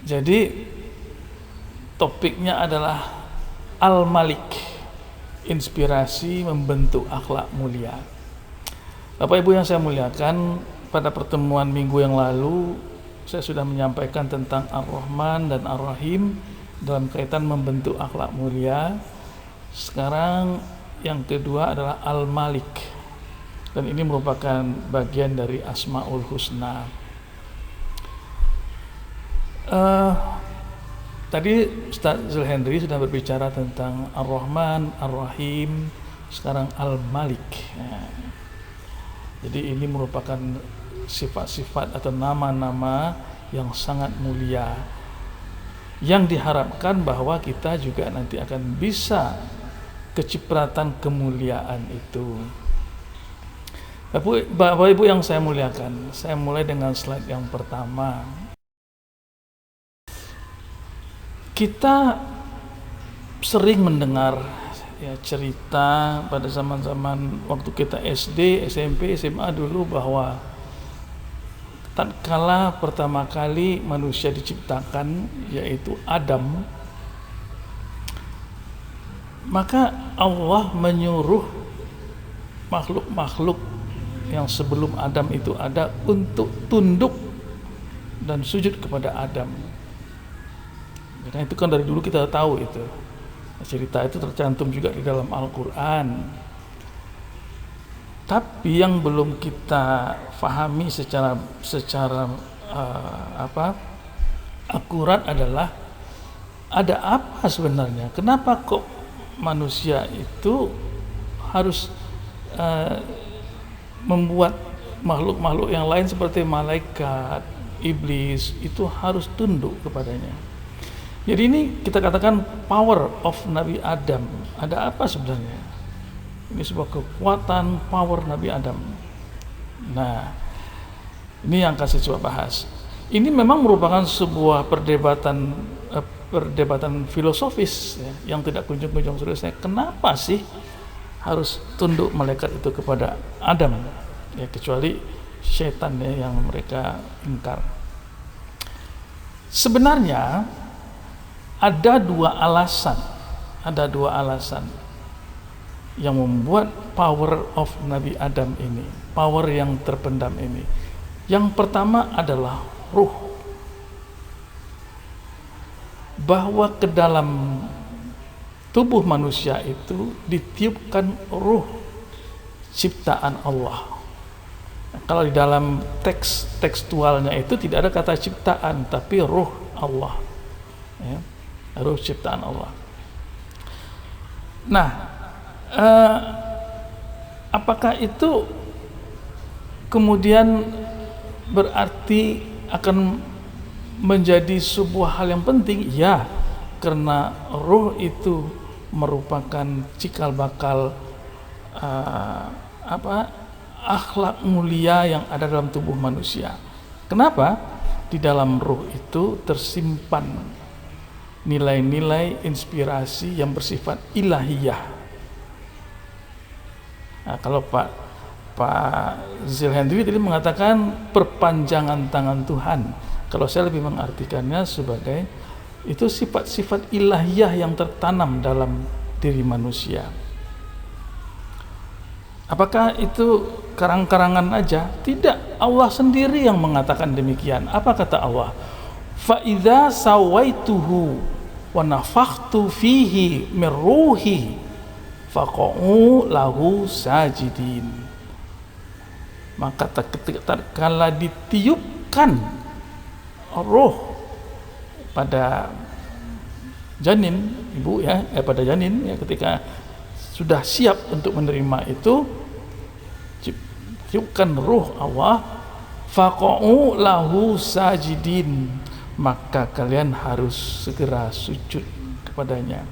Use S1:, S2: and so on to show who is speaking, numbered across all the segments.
S1: Jadi topiknya adalah Al-Malik, inspirasi membentuk akhlak mulia. Bapak Ibu yang saya muliakan, pada pertemuan minggu yang lalu saya sudah menyampaikan tentang Ar-Rahman dan Ar-Rahim dalam kaitan membentuk akhlak mulia. Sekarang yang kedua adalah Al-Malik, dan ini merupakan bagian dari Asmaul Husna. Tadi Ustaz Zulhendri sudah berbicara tentang Ar-Rahman, Ar-Rahim, sekarang Al-Malik. Jadi ini merupakan sifat-sifat atau nama-nama yang sangat mulia, yang diharapkan bahwa kita juga nanti akan bisa kecipratan kemuliaan itu. Bapak Ibu yang saya muliakan, saya mulai dengan slide yang pertama. Kita sering mendengar ya cerita pada zaman-zaman waktu kita SD, SMP, SMA dulu, bahwa tatkala pertama kali manusia diciptakan, yaitu Adam, maka Allah menyuruh makhluk-makhluk yang sebelum Adam itu ada untuk tunduk dan sujud kepada Adam. Karena itu kan dari dulu kita tahu itu. Cerita itu tercantum juga di dalam Al-Quran. Tapi yang belum kita fahami secara akurat adalah ada apa sebenarnya? Kenapa kok manusia itu harus membuat makhluk-makhluk yang lain seperti malaikat, iblis itu harus tunduk kepadanya? Jadi ini kita katakan power of Nabi Adam. Ada apa sebenarnya? Ini sebuah kekuatan power Nabi Adam. Nah, ini yang akan saya coba bahas. Ini memang merupakan sebuah perdebatan filosofis ya, yang tidak kunjung-kunjung selesai. Kenapa sih harus tunduk malaikat itu kepada Adam? Ya, kecuali setan ya, yang mereka ingkar. Sebenarnya ada dua alasan yang membuat power of Nabi Adam ini, power yang terpendam ini. Yang pertama adalah ruh, bahwa ke dalam tubuh manusia itu ditiupkan ruh ciptaan Allah. Kalau di dalam tekstualnya itu tidak ada kata ciptaan, tapi ruh Allah ya, ruh ciptaan Allah. Nah, apakah itu kemudian berarti akan menjadi sebuah hal yang penting? Ya, karena ruh itu merupakan cikal bakal akhlak mulia yang ada dalam tubuh manusia. Kenapa? Di dalam ruh itu tersimpan nilai-nilai inspirasi yang bersifat ilahiyah. Nah, kalau Pak Zulhendri tadi mengatakan perpanjangan tangan Tuhan, kalau saya lebih mengartikannya sebagai itu sifat-sifat ilahiyah yang tertanam dalam diri manusia. Apakah itu karang-karangan aja? Tidak, Allah sendiri yang mengatakan demikian. Apa kata Allah? Fa idza sawaituhu wa nafakhtu fihi min ruhi faqa'u lahu sajidin. Maka tatkala ditiupkan roh pada janin ibu ya, pada janin ya, ketika sudah siap untuk menerima itu, tiupkan ruh Allah, faqa'u lahu sajidin, maka kalian harus segera sujud kepadanya.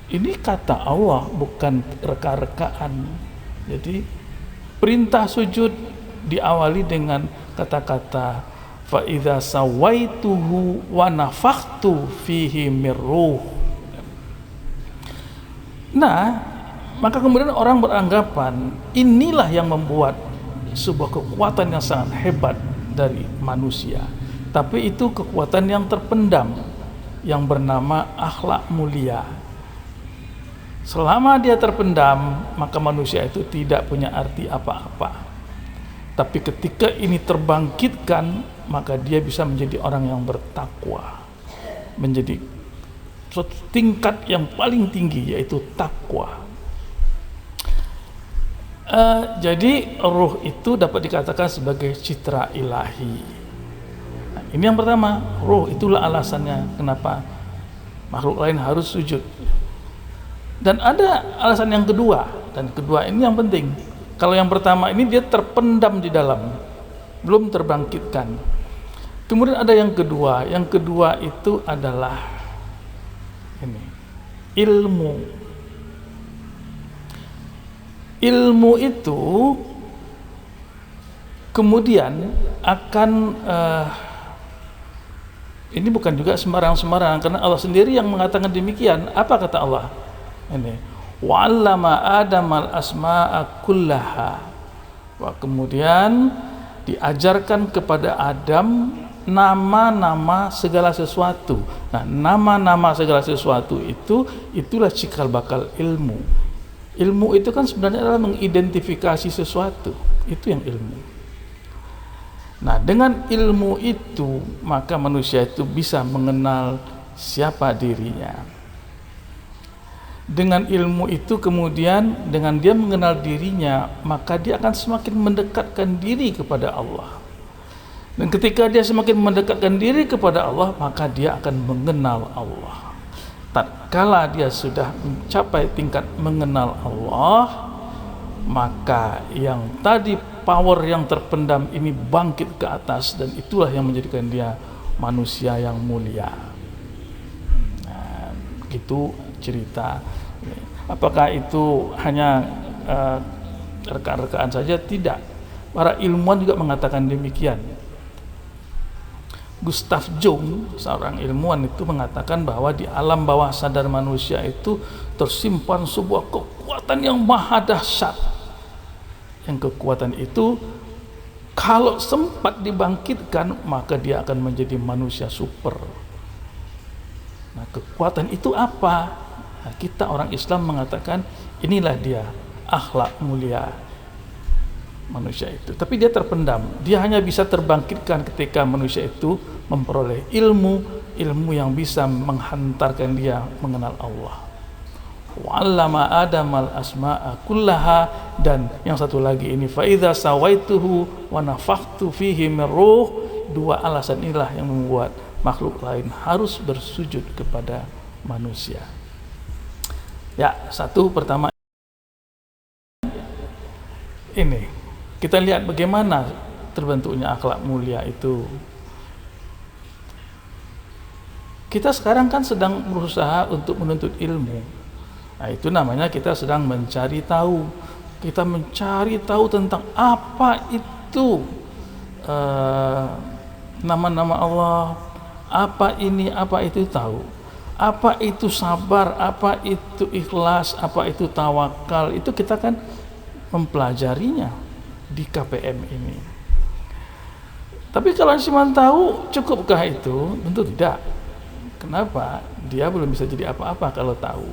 S1: Ini kata Allah, bukan reka-rekaan. Jadi perintah sujud diawali dengan kata-kata fa idza sawaituhu wa nafakhtu fihi mir ruh. Nah, maka kemudian orang beranggapan inilah yang membuat sebuah kekuatan yang sangat hebat dari manusia. tapi itu kekuatan yang terpendam yang bernama akhlak mulia. Selama dia terpendam, maka manusia itu tidak punya arti apa-apa. Tapi ketika ini terbangkitkan, maka dia bisa menjadi orang yang bertakwa, menjadi suatu tingkat yang paling tinggi, yaitu takwa. Jadi ruh itu dapat dikatakan sebagai citra ilahi. Nah, ini yang pertama, ruh itulah alasannya kenapa makhluk lain harus sujud. Dan ada alasan yang kedua, dan kedua ini yang penting. Kalau yang pertama ini dia terpendam di dalam, belum terbangkitkan. Kemudian ada yang kedua itu adalah ini, ilmu. Ilmu itu kemudian akan ini bukan juga sembarang-sembarang, karena Allah sendiri yang mengatakan demikian. Apa kata Allah? Ini, wa'allama Adamal asma'a kullaha. Wah, kemudian diajarkan kepada Adam nama-nama segala sesuatu. Nah, nama-nama segala sesuatu itulah cikal bakal ilmu. Ilmu itu kan sebenarnya adalah mengidentifikasi sesuatu. Itu yang ilmu. Nah, dengan ilmu itu maka manusia itu bisa mengenal siapa dirinya. Dengan ilmu itu kemudian dengan dia mengenal dirinya, maka dia akan semakin mendekatkan diri kepada Allah. Dan ketika dia semakin mendekatkan diri kepada Allah, maka dia akan mengenal Allah. Tatkala dia sudah mencapai tingkat mengenal Allah, maka yang tadi power yang terpendam ini bangkit ke atas, dan itulah yang menjadikan dia manusia yang mulia. Nah, itu cerita. Apakah itu hanya rekaan-rekaan saja? Tidak. Para ilmuwan juga mengatakan demikian. Gustav Jung, seorang ilmuwan, itu mengatakan bahwa di alam bawah sadar manusia itu tersimpan sebuah kekuatan yang maha dahsyat. Yang kekuatan itu kalau sempat dibangkitkan, maka dia akan menjadi manusia super. Nah, kekuatan itu apa? Nah, kita orang Islam mengatakan inilah dia akhlak mulia manusia itu. Tapi dia terpendam. Dia hanya bisa terbangkitkan ketika manusia itu memperoleh ilmu yang bisa menghantarkan dia mengenal Allah. Wa'allama Adamal asma'a kullaha, dan yang satu lagi ini fa idza sawaituhu wa nafakhtu fihi min ruh. Dua alasan inilah yang membuat makhluk lain harus bersujud kepada manusia. Ya, satu pertama ini kita lihat bagaimana terbentuknya akhlak mulia itu. Kita sekarang kan sedang berusaha untuk menuntut ilmu. Nah, itu namanya kita sedang mencari tahu. Kita mencari tahu tentang apa itu nama-nama Allah, apa ini, apa itu tahu. Apa itu sabar, apa itu ikhlas, apa itu tawakal, itu kita kan mempelajarinya di KPM ini. Tapi kalau cuma tahu, cukupkah itu? Tentu tidak. Kenapa? Dia belum bisa jadi apa-apa kalau tahu.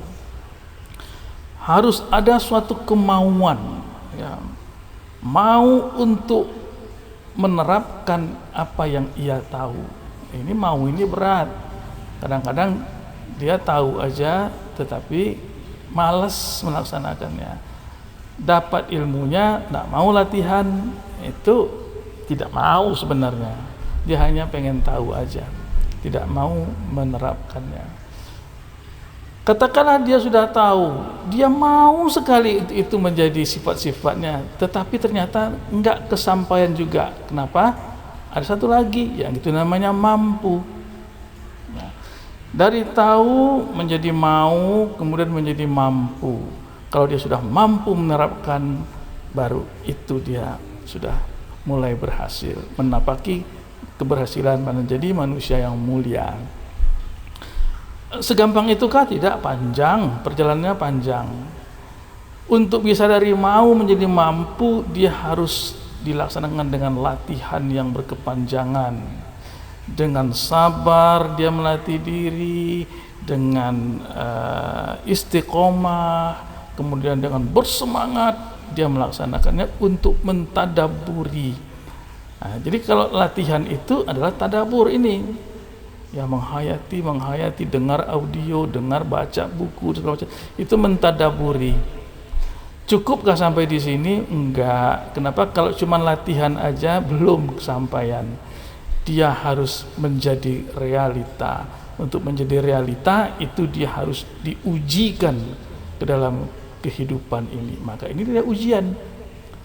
S1: Harus ada suatu kemauan, ya, mau untuk menerapkan apa yang ia tahu. Ini mau, ini berat. Kadang-kadang dia tahu aja tetapi malas melaksanakannya. Dapat ilmunya, tidak mau latihan, itu tidak mau sebenarnya. Dia hanya pengen tahu aja, tidak mau menerapkannya. Katakanlah dia sudah tahu, dia mau sekali itu menjadi sifat-sifatnya, tetapi ternyata enggak kesampaian juga. Kenapa? Ada satu lagi, yang itu namanya mampu. Dari tahu menjadi mau, kemudian menjadi mampu. Kalau dia sudah mampu menerapkan, baru itu dia sudah mulai berhasil menapaki keberhasilan menjadi manusia yang mulia. Segampang itukah? Tidak, panjang, perjalanannya panjang. Untuk bisa dari mau menjadi mampu, dia harus dilaksanakan dengan latihan yang berkepanjangan. dengan sabar dia melatih diri, dengan istiqomah, kemudian dengan bersemangat dia melaksanakannya untuk mentadaburi. Nah, jadi kalau latihan itu adalah tadabur ini, ya menghayati, dengar audio, dengar baca buku segala macam, itu mentadaburi. Cukupkah sampai di sini? Enggak. Kenapa? Kalau cuma latihan aja belum kesampaian. Dia harus menjadi realita. Untuk menjadi realita itu dia harus diujikan ke dalam kehidupan ini. Maka ini dia ujian.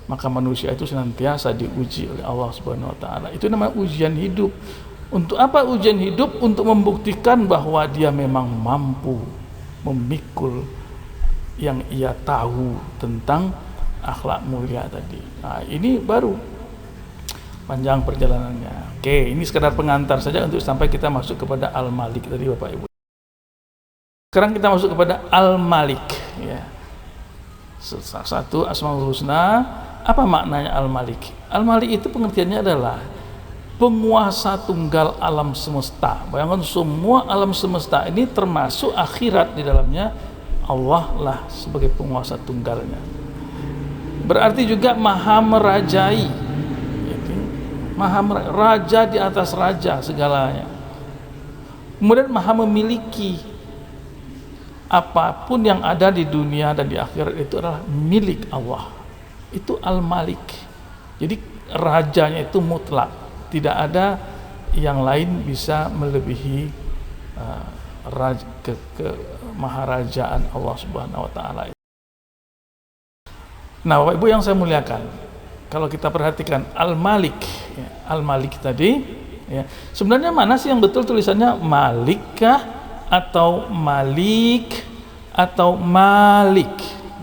S1: Maka manusia itu senantiasa diuji oleh Allah Subhanahu wa taala. Itu namanya ujian hidup. Untuk apa ujian hidup? Untuk membuktikan bahwa dia memang mampu memikul yang ia tahu tentang akhlak mulia tadi. Nah, ini baru panjang perjalanannya. Oke, ini sekedar pengantar saja untuk sampai kita masuk kepada Al-Malik tadi, Bapak Ibu. Sekarang kita masuk kepada Al-Malik, ya. Satu Asmaul Husna. Apa maknanya Al-Malik? Al-Malik itu pengertiannya adalah penguasa tunggal alam semesta. Bayangkan semua alam semesta ini termasuk akhirat di dalamnya, Allah lah sebagai penguasa tunggalnya. Berarti juga maha merajai, maha raja di atas raja segalanya. Kemudian maha memiliki apapun yang ada di dunia dan di akhirat itu adalah milik Allah. Itu Al-Malik. Jadi rajanya itu mutlak, tidak ada yang lain bisa melebihi maharajaan Allah Subhanahu wa taala. Nah, Bapak Ibu yang saya muliakan, kalau kita perhatikan Al-Malik, ya, Al-Malik tadi, ya, sebenarnya mana sih yang betul tulisannya, Malikkah atau Malik atau Malik?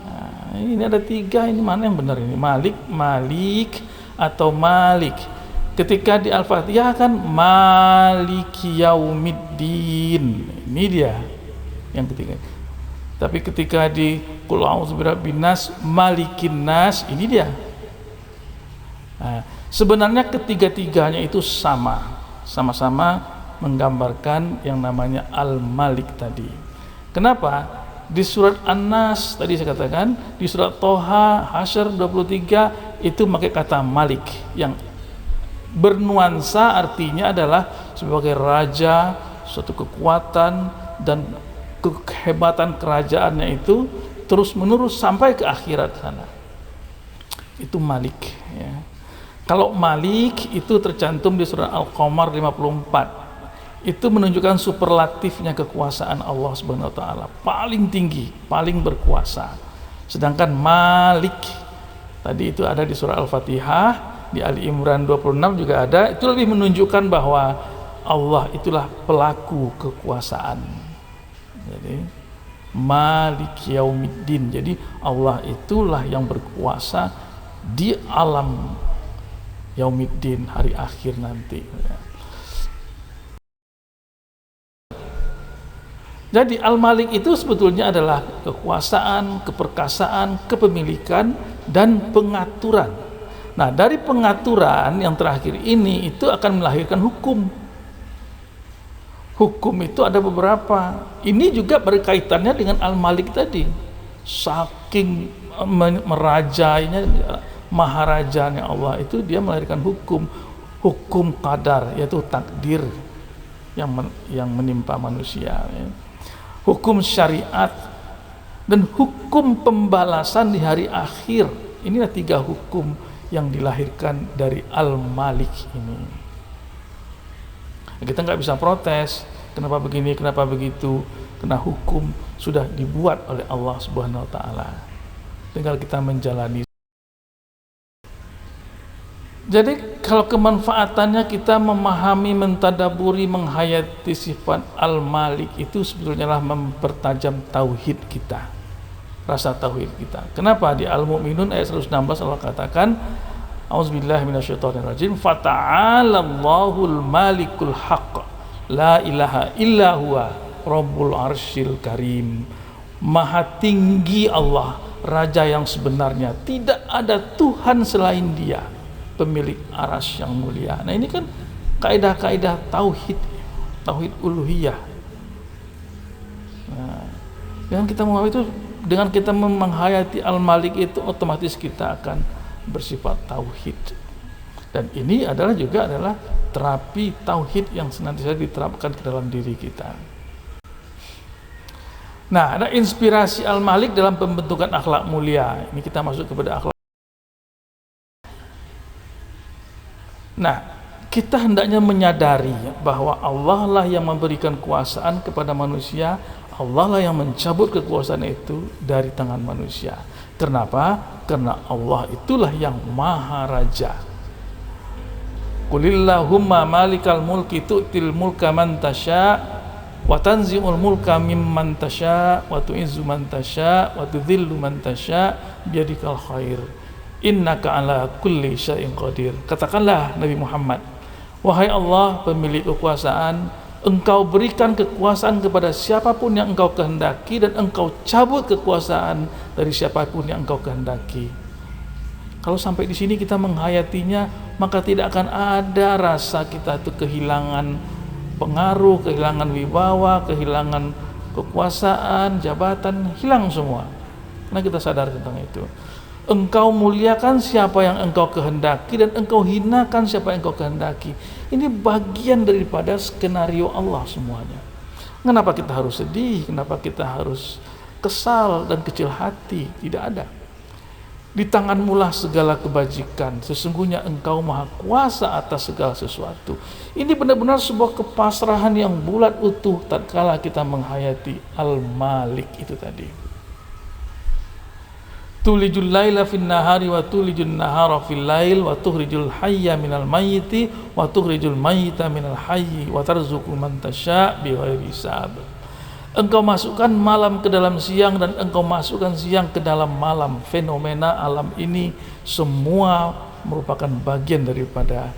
S1: Nah, ini ada tiga, ini mana yang benar ini? Malik, Malik atau Malik? Ketika di Al-Fatihah kan Maliki Yaumiddin, ini dia yang ketiga. Tapi ketika di Qul a'udzu birabbin nas, Malikin nas, ini dia. Nah, sebenarnya ketiga-tiganya itu sama-sama menggambarkan yang namanya Al-Malik tadi. Kenapa? Di surat An-Nas tadi saya katakan, di surat Toha, Hasyr 23 itu pakai kata Malik yang bernuansa artinya adalah sebagai raja, suatu kekuatan dan kehebatan kerajaannya itu terus menerus sampai ke akhirat sana. Itu Malik, ya. Kalau Malik itu tercantum di surah Al-Qamar 54. Itu menunjukkan superlatifnya kekuasaan Allah Subhanahu wa taala, paling tinggi, paling berkuasa. Sedangkan Malik tadi itu ada di surah Al-Fatihah, di Ali Imran 26 juga ada. Itu lebih menunjukkan bahwa Allah itulah pelaku kekuasaan. Jadi Malik Yaumiddin. Jadi Allah itulah yang berkuasa di alam Yaumiddin, hari akhir nanti. Jadi Al-Malik itu sebetulnya adalah kekuasaan, keperkasaan, kepemilikan dan pengaturan. Nah, dari pengaturan yang terakhir ini itu akan melahirkan hukum. Hukum itu ada beberapa. Ini juga berkaitannya dengan Al-Malik tadi. Saking merajainya, maharajanya Allah itu dia melahirkan hukum qadar, yaitu takdir yang menimpa manusia, ya. Hukum syariat dan hukum pembalasan di hari akhir. Inilah tiga hukum yang dilahirkan dari Al-Malik ini. Kita nggak bisa protes, kenapa begini, kenapa begitu, karena hukum sudah dibuat oleh Allah Subhanahu wa taala. Tinggal kita menjalani. Jadi kalau kemanfaatannya kita memahami, mentadaburi, menghayati sifat Al-Malik itu sebetulnya lah mempertajam tauhid kita, rasa tauhid kita. Kenapa? Di Al-Mu'minun ayat 116 Allah katakan, A'udzubillahi minasyaitonirrajim, fata'alallahul malikul haqq, la ilaha illa huwa rabbul arsyil karim. Maha tinggi Allah, raja yang sebenarnya, tidak ada Tuhan selain dia, pemilik arasy yang mulia. Nah, ini kan kaidah-kaidah tauhid uluhiyah. Nah, dengan kita memahami itu, dengan kita menghayati Al-Malik itu, otomatis kita akan bersifat tauhid. Dan ini adalah terapi tauhid yang senantiasa diterapkan ke dalam diri kita. Nah, ada inspirasi Al-Malik dalam pembentukan akhlak mulia. Ini kita masuk kepada akhlak. Nah, kita hendaknya menyadari bahwa Allah lah yang memberikan kekuasaan kepada manusia, Allah lah yang mencabut kekuasaan itu dari tangan manusia. Kenapa? Karena Allah itulah yang maha raja. Qulillahumma malikal mulki tu'til mulka man tasya' wa tanzi'ul mulka mimman tasya' wa tu'izzu man tasya' wa tudhillu man tasya' biyadikal khair innaka ala kulli syai'in qadir. Katakanlah Nabi Muhammad, wahai Allah pemilik kekuasaan, Engkau berikan kekuasaan kepada siapapun yang Engkau kehendaki, dan Engkau cabut kekuasaan dari siapapun yang Engkau kehendaki. Kalau sampai di sini kita menghayatinya, maka tidak akan ada rasa kita itu kehilangan pengaruh, kehilangan wibawa, kehilangan kekuasaan, jabatan, hilang semua. Karena kita sadar tentang itu. Engkau muliakan siapa yang Engkau kehendaki, dan Engkau hinakan siapa yang Engkau kehendaki. Ini bagian daripada skenario Allah semuanya. Kenapa kita harus sedih? Kenapa kita harus kesal dan kecil hati? Tidak ada. Di tanganmu lah segala kebajikan. Sesungguhnya Engkau maha kuasa atas segala sesuatu. Ini benar-benar sebuah kepasrahan yang bulat utuh tatkala kita menghayati Al-Malik itu tadi. Tulijul laila fin nahari wa tulijul nahara fil lail wa tukhrijul hayya minal mayyiti wa tukhrijul mayyita minal hayyi wa tarzuqu man tasya' bighairi hisab. Engkau masukkan malam ke dalam siang, dan Engkau masukkan siang ke dalam malam. Fenomena alam ini semua merupakan bagian daripada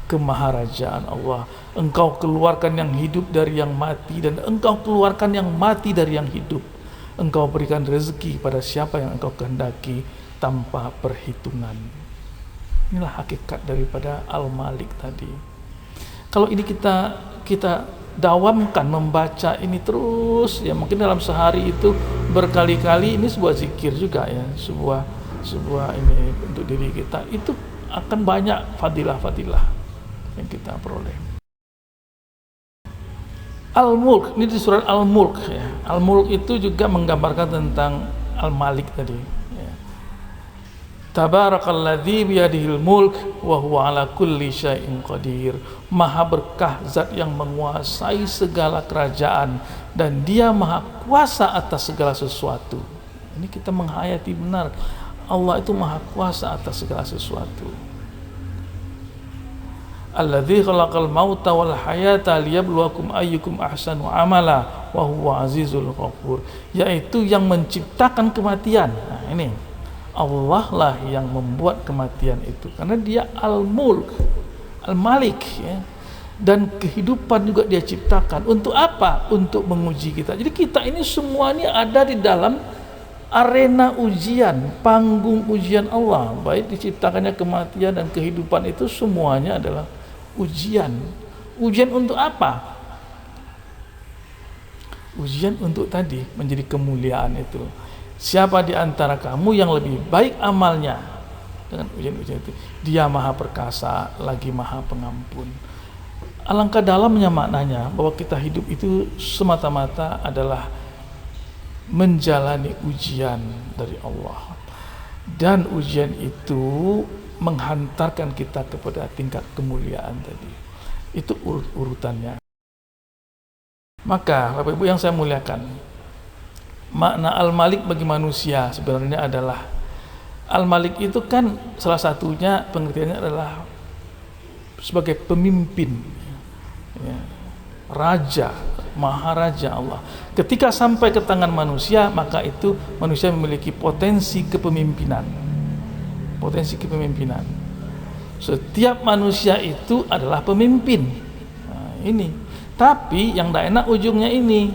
S1: kemaharajaan Allah. Engkau keluarkan yang hidup dari yang mati, dan Engkau keluarkan yang mati dari yang hidup. Engkau berikan rezeki pada siapa yang Engkau kehendaki tanpa perhitungan. Inilah hakikat daripada Al-Malik tadi. Kalau ini kita dawamkan membaca ini terus, ya mungkin dalam sehari itu berkali-kali, ini sebuah zikir juga ya, sebuah ini untuk diri kita, itu akan banyak fadilah-fadilah yang kita peroleh. Al-Mulk, ini di surat Al-Mulk ya. Al-Mulk itu juga menggambarkan tentang Al-Malik tadi ya. Tabarakalladzi biyadihil mulk wa huwa ala kulli syai'in qadir. Maha berkah zat yang menguasai segala kerajaan, dan Dia maha kuasa atas segala sesuatu. Ini kita menghayati benar, Allah itu maha kuasa atas segala sesuatu. Alladzi khalaqal mauta wal hayata liyabluwakum ayyukum ahsanu amala wa huwa azizul ghafur. Yaitu yang menciptakan kematian. Nah, ini Allah lah yang membuat kematian itu, karena Dia Al-Mulk, Al-Malik ya. Dan kehidupan juga Dia ciptakan. Untuk apa? Untuk menguji kita. Jadi kita ini semuanya ada di dalam arena ujian, panggung ujian Allah. Baik diciptakannya kematian dan kehidupan, itu semuanya adalah ujian. Ujian untuk apa? Ujian untuk tadi menjadi kemuliaan itu. Siapa di antara kamu yang lebih baik amalnya? Dengan ujian-ujian itu, Dia maha perkasa lagi maha pengampun. Alangkah dalamnya maknanya bahwa kita hidup itu semata-mata adalah menjalani ujian dari Allah, dan ujian itu menghantarkan kita kepada tingkat kemuliaan tadi. Itu urutannya. Maka Bapak Ibu yang saya muliakan, makna Al-Malik bagi manusia sebenarnya adalah, Al-Malik itu kan salah satunya pengertiannya adalah sebagai pemimpin ya, raja, maharaja Allah. Ketika sampai ke tangan manusia, maka itu manusia memiliki potensi kepemimpinan. Potensi kepemimpinan. Setiap manusia itu adalah pemimpin. Nah, ini. Tapi yang tidak enak ujungnya ini.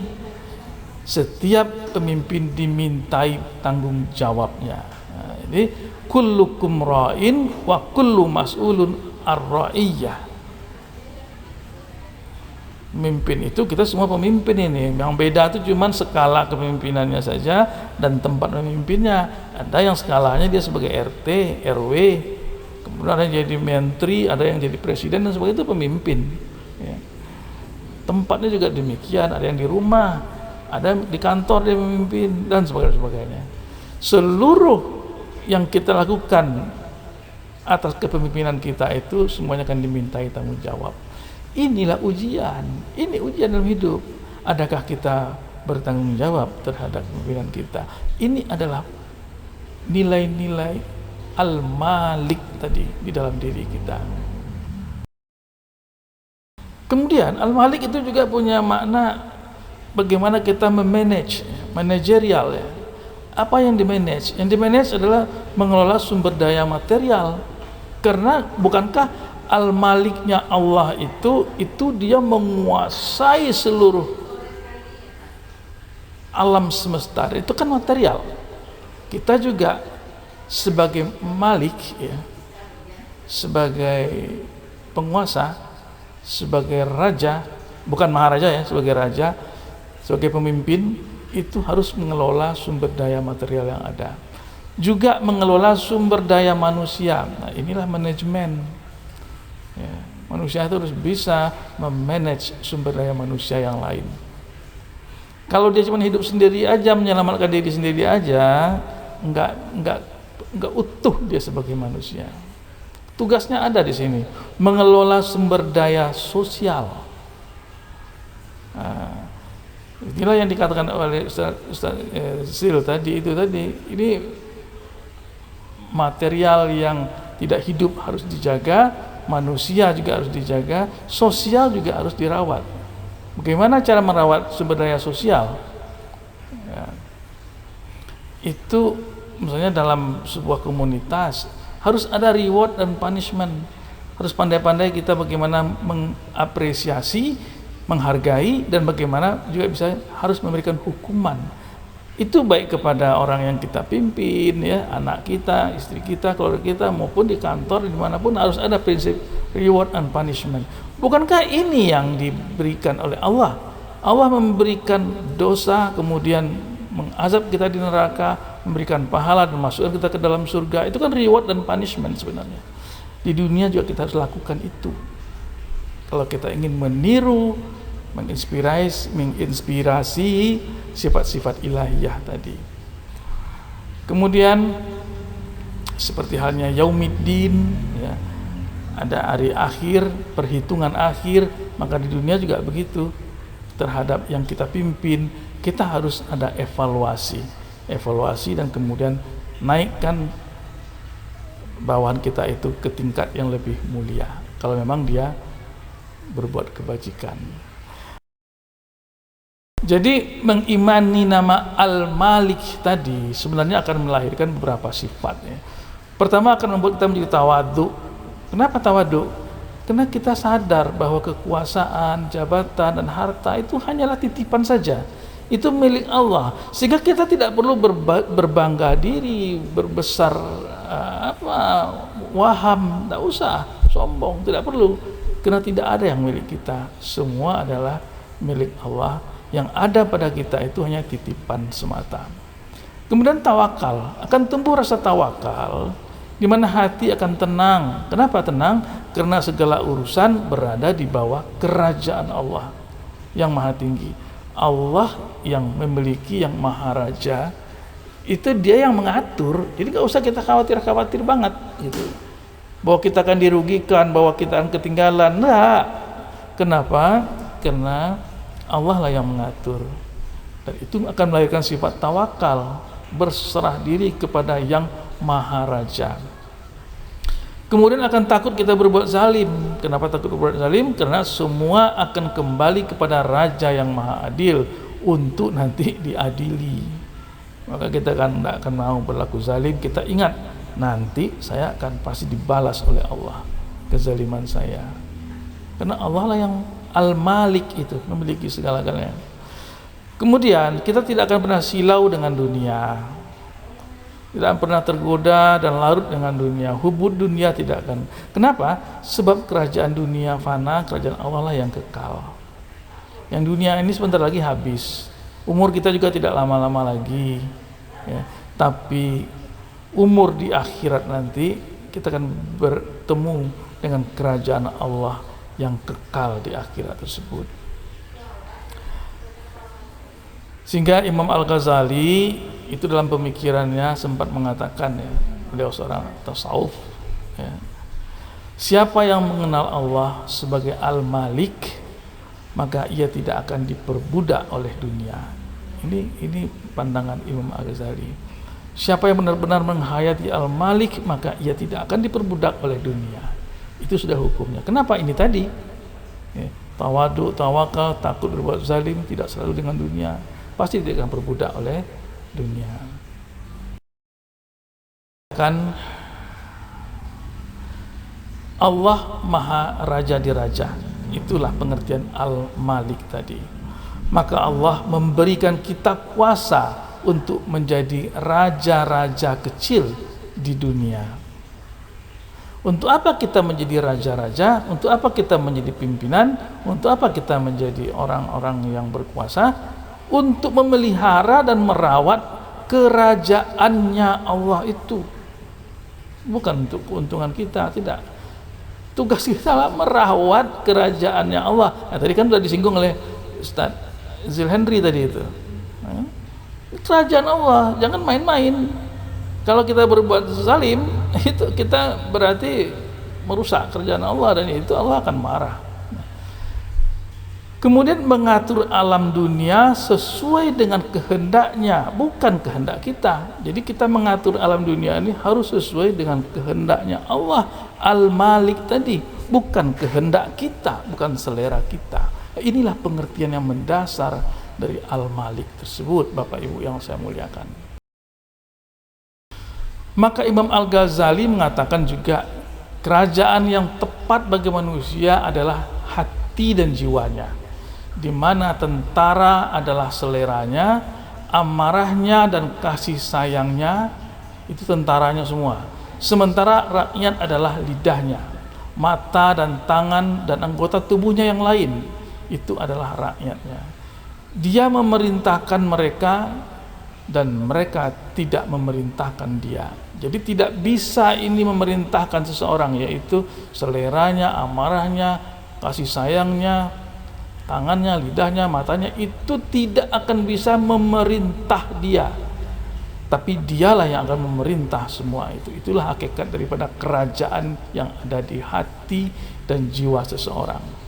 S1: Setiap pemimpin dimintai tanggung jawabnya. Nah, ini kullukum ra'in wa kullu mas'ulun ar-ra'iyah. Pemimpin itu kita semua pemimpin ini. Yang beda itu cuman skala kepemimpinannya saja dan tempat memimpinnya. Ada yang skalanya dia sebagai RT, RW, kemudian ada yang jadi menteri, ada yang jadi presiden dan sebagainya, itu pemimpin. Ya. Tempatnya juga demikian, ada yang di rumah, ada yang di kantor dia memimpin dan sebagainya. Seluruh yang kita lakukan atas kepemimpinan kita itu semuanya akan dimintai tanggung jawab. Inilah ujian, ini ujian dalam hidup. Adakah kita bertanggung jawab terhadap kepemimpinan kita? Ini adalah nilai-nilai Al-Malik tadi di dalam diri kita. Kemudian Al-Malik itu juga punya makna bagaimana kita memanage, manajerial ya. Apa yang dimanage? Yang dimanage adalah mengelola sumber daya material. Karena bukankah Al-Maliknya Allah itu dia menguasai seluruh alam semesta. Itu kan material. Kita juga sebagai Malik ya, sebagai penguasa, sebagai raja, bukan maharaja ya, sebagai raja, sebagai pemimpin, itu harus mengelola sumber daya material yang ada. Juga mengelola sumber daya manusia. Nah, inilah manajemen. Ya, manusia itu harus bisa memanage sumber daya manusia yang lain. Kalau dia cuma hidup sendiri aja, menyelamatkan diri sendiri aja, enggak utuh dia sebagai manusia. Tugasnya ada di sini, mengelola sumber daya sosial. Nah, inilah yang dikatakan oleh Ustaz Sil tadi, ini material yang tidak hidup harus dijaga, manusia juga harus dijaga, sosial juga harus dirawat. Bagaimana cara merawat sumber daya sosial? Ya, itu misalnya dalam sebuah komunitas harus ada reward dan punishment. Harus pandai-pandai kita bagaimana mengapresiasi, menghargai, dan bagaimana juga bisa harus memberikan hukuman. Itu baik kepada orang yang kita pimpin ya, anak kita, istri kita, keluarga kita, maupun di kantor, dimanapun harus ada prinsip reward and punishment. Bukankah ini yang diberikan oleh Allah? Allah memberikan dosa, kemudian mengazab kita di neraka, memberikan pahala dan masukkan kita ke dalam surga. Itu kan reward dan punishment sebenarnya. Di dunia juga kita harus lakukan itu. Kalau kita ingin meniru, menginspirasi sifat-sifat ilahiyah tadi. Kemudian seperti halnya Yaumiddin ya, ada hari akhir, perhitungan akhir, maka di dunia juga begitu. Terhadap yang kita pimpin, kita harus ada evaluasi dan kemudian naikkan bawahan kita itu ke tingkat yang lebih mulia kalau memang dia berbuat kebajikan. Jadi mengimani nama Al-Malik tadi sebenarnya akan melahirkan beberapa sifat ya. Pertama akan membuat kita menjadi tawadhu. Kenapa tawadhu? Karena kita sadar bahwa kekuasaan, jabatan dan harta itu hanyalah titipan saja. Itu milik Allah. Sehingga kita tidak perlu berbangga diri, berbesar waham, tidak usah sombong, tidak perlu. Karena tidak ada yang milik kita. Semua adalah milik Allah. Yang ada pada kita itu hanya titipan semata. Kemudian tawakal, akan tumbuh rasa tawakal di mana hati akan tenang. Kenapa tenang? Karena segala urusan berada di bawah kerajaan Allah yang maha tinggi. Allah yang memiliki, yang maha raja, itu dia yang mengatur. Jadi nggak usah kita khawatir banget gitu. Bahwa kita akan dirugikan, bahwa kita akan ketinggalan. Enggak. Kenapa? Karena Allah lah yang mengatur, dan itu akan melahirkan sifat tawakal, berserah diri kepada yang maha raja. Kemudian akan takut kita berbuat zalim. Kenapa takut berbuat zalim? Karena semua akan kembali kepada raja yang maha adil untuk nanti diadili. Maka kita tidak akan mau berlaku zalim. Kita ingat nanti saya akan pasti dibalas oleh Allah kezaliman saya, karena Allah lah yang Al-Malik itu memiliki segala-galanya. Kemudian kita tidak akan pernah silau dengan dunia, tidak akan pernah tergoda dan larut dengan dunia. Hubud dunia tidak akan. Kenapa? Sebab kerajaan dunia fana, kerajaan Allah lah yang kekal. Yang dunia ini sebentar lagi habis. Umur kita juga tidak lama-lama lagi, ya. Tapi umur di akhirat nanti kita akan bertemu dengan kerajaan Allah yang kekal di akhirat tersebut. Sehingga Imam Al-Ghazali itu dalam pemikirannya sempat mengatakan, ya, beliau seorang tasawuf, ya, siapa yang mengenal Allah sebagai Al-Malik, maka ia tidak akan diperbudak oleh dunia. Ini pandangan Imam Al-Ghazali. Siapa yang benar-benar menghayati Al-Malik, maka ia tidak akan diperbudak oleh dunia. Itu sudah hukumnya. Kenapa ini tadi? Ya, tawadu, tawakal, takut berbuat zalim, tidak selalu dengan dunia. Pasti tidak akan berbudak oleh dunia. Kan Allah Maha Raja di Raja. Itulah pengertian Al-Malik tadi. Maka Allah memberikan kita kuasa untuk menjadi raja-raja kecil di dunia. Untuk apa kita menjadi raja-raja? Untuk apa kita menjadi pimpinan? Untuk apa kita menjadi orang-orang yang berkuasa? Untuk memelihara dan merawat kerajaannya Allah itu. Bukan untuk keuntungan kita, tidak. Tugas kita lah merawat kerajaannya Allah. Nah, tadi kan sudah disinggung oleh Ustaz Zilhendri tadi itu. Kerajaan Allah, jangan main-main. Kalau kita berbuat zalim, itu kita berarti merusak kerajaan Allah, dan itu Allah akan marah. Kemudian mengatur alam dunia sesuai dengan kehendaknya, bukan kehendak kita. Jadi kita mengatur alam dunia ini harus sesuai dengan kehendaknya Allah Al-Malik tadi, bukan kehendak kita, bukan selera kita. Inilah pengertian yang mendasar dari Al-Malik tersebut, Bapak Ibu yang saya muliakan. Maka Imam Al-Ghazali mengatakan juga, kerajaan yang tepat bagi manusia adalah hati dan jiwanya, di mana tentara adalah seleranya, amarahnya dan kasih sayangnya itu tentaranya semua. Sementara rakyat adalah lidahnya, mata dan tangan dan anggota tubuhnya yang lain, itu adalah rakyatnya. Dia memerintahkan mereka dan mereka tidak memerintahkan dia. Jadi tidak bisa ini memerintahkan seseorang, yaitu seleranya, amarahnya, kasih sayangnya, tangannya, lidahnya, matanya, itu tidak akan bisa memerintah dia. Tapi dialah yang akan memerintah semua itu. Itulah hakikat daripada kerajaan yang ada di hati dan jiwa seseorang.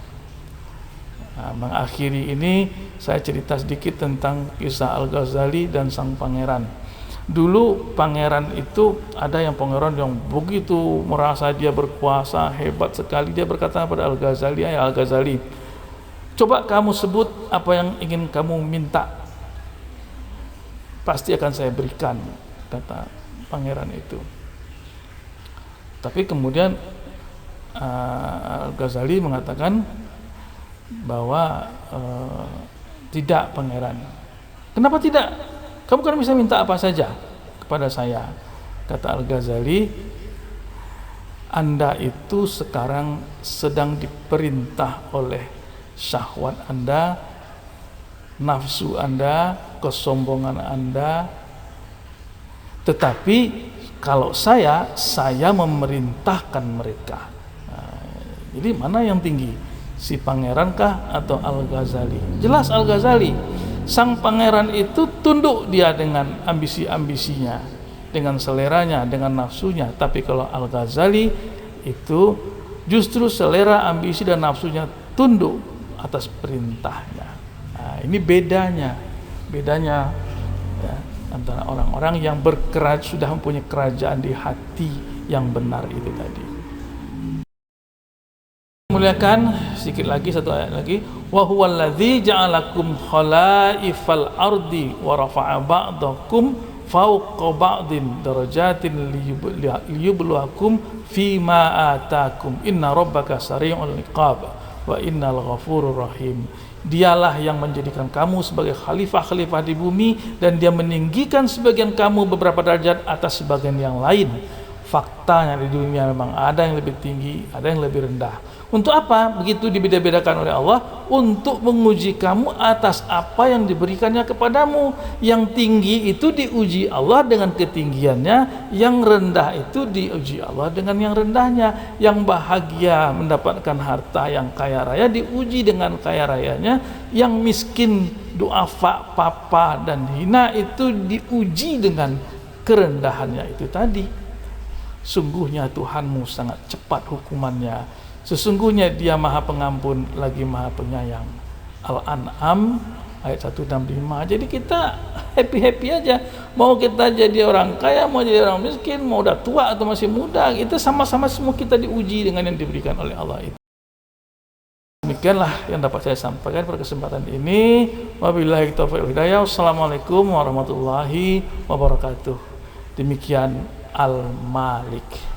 S1: Nah, mengakhiri ini saya cerita sedikit tentang kisah Al-Ghazali dan sang pangeran. Dulu pangeran itu ada yang pangeran yang begitu merasa dia berkuasa, hebat sekali. Dia berkata kepada Al-Ghazali, "Ya Al-Ghazali, coba kamu sebut apa yang ingin kamu minta, pasti akan saya berikan," kata pangeran itu. Tapi kemudian Al-Ghazali mengatakan bahwa tidak, pangeran. Kenapa tidak? Kamu kan bisa minta apa saja kepada saya. Kata Al-Ghazali, Anda itu sekarang sedang diperintah oleh syahwat Anda, nafsu Anda, kesombongan Anda. Tetapi kalau saya memerintahkan mereka. Nah, jadi mana yang tinggi? Si pangeran kah atau Al-Ghazali? Jelas Al-Ghazali. Sang pangeran itu tunduk dia dengan ambisi-ambisinya, dengan seleranya, dengan nafsunya. Tapi kalau Al-Ghazali itu justru selera, ambisi dan nafsunya tunduk atas perintahnya. Nah, ini bedanya ya, antara orang-orang yang sudah mempunyai kerajaan di hati yang benar itu tadi. Muliakan sedikit lagi, satu ayat lagi, wa huwallazi ja'alakum khalaifal ardi wa rafa'a ba'dakum fawqa ba'din darajatin liyubluwakum fima atakum inna rabbaka sari'ul iqab wa innal ghafurur rahim. Dialah yang menjadikan kamu sebagai khalifah-khalifah di bumi, dan dia meninggikan sebagian kamu beberapa derajat atas sebagian yang lain. faktanya di dunia memang ada yang lebih tinggi, ada yang lebih rendah. Untuk apa? Begitu dibeda-bedakan oleh Allah, untuk menguji kamu atas apa yang diberikannya kepadamu. Yang tinggi itu diuji Allah dengan ketinggiannya, yang rendah itu diuji Allah dengan yang rendahnya. Yang bahagia mendapatkan harta yang kaya raya diuji dengan kaya rayanya, yang miskin, duafa, papa dan hina itu diuji dengan kerendahannya itu tadi. Sungguhnya Tuhanmu sangat cepat hukumannya, sesungguhnya Dia Maha Pengampun lagi Maha Penyayang. Al-An'am ayat 165. Jadi kita happy aja, mau kita jadi orang kaya, mau jadi orang miskin, mau udah tua atau masih muda, itu sama-sama semua kita diuji dengan yang diberikan oleh Allah itu. Demikianlah yang dapat saya sampaikan pada kesempatan ini. Wabillahi taufiq wal hidayah. Wassalamualaikum warahmatullahi wabarakatuh. Demikian Al-Malik.